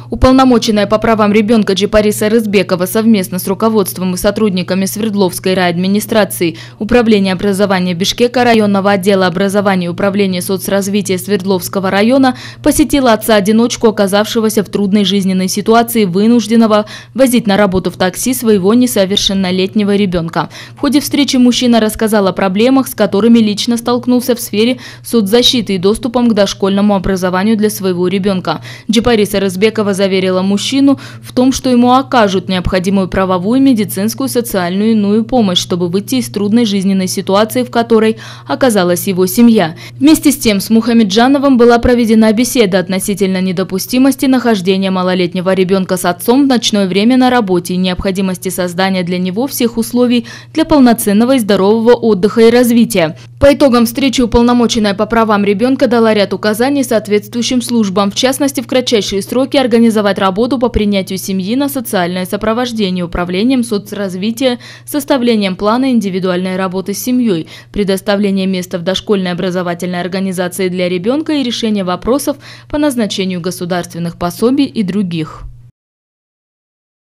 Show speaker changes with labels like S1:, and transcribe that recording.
S1: Уполномоченная по правам ребенка Джипариса Рызбекова совместно с руководством и сотрудниками Свердловской райадминистрации, Управления образования Бишкека, районного отдела образования и управления соцразвития Свердловского района посетила отца-одиночку, оказавшегося в трудной жизненной ситуации, вынужденного возить на работу в такси своего несовершеннолетнего ребенка. В ходе встречи мужчина рассказал о проблемах, с которыми лично столкнулся в сфере соцзащиты и доступом к дошкольному образованию для своего ребенка. Джипариса Рызбекова заверила мужчину в том, что ему окажут необходимую правовую, медицинскую, социальную и иную помощь, чтобы выйти из трудной жизненной ситуации, в которой оказалась его семья. Вместе с тем с Мухамеджановым была проведена беседа относительно недопустимости нахождения малолетнего ребенка с отцом в ночное время на работе и необходимости создания для него всех условий для полноценного и здорового отдыха и развития. По итогам встречи уполномоченная по правам ребенка дала ряд указаний соответствующим службам, в частности, в кратчайшие сроки организовать работу по принятию семьи на социальное сопровождение, управлением соцразвития, составлением плана индивидуальной работы с семьей, предоставление места в дошкольной образовательной организации для ребенка и решение вопросов по назначению государственных пособий и других.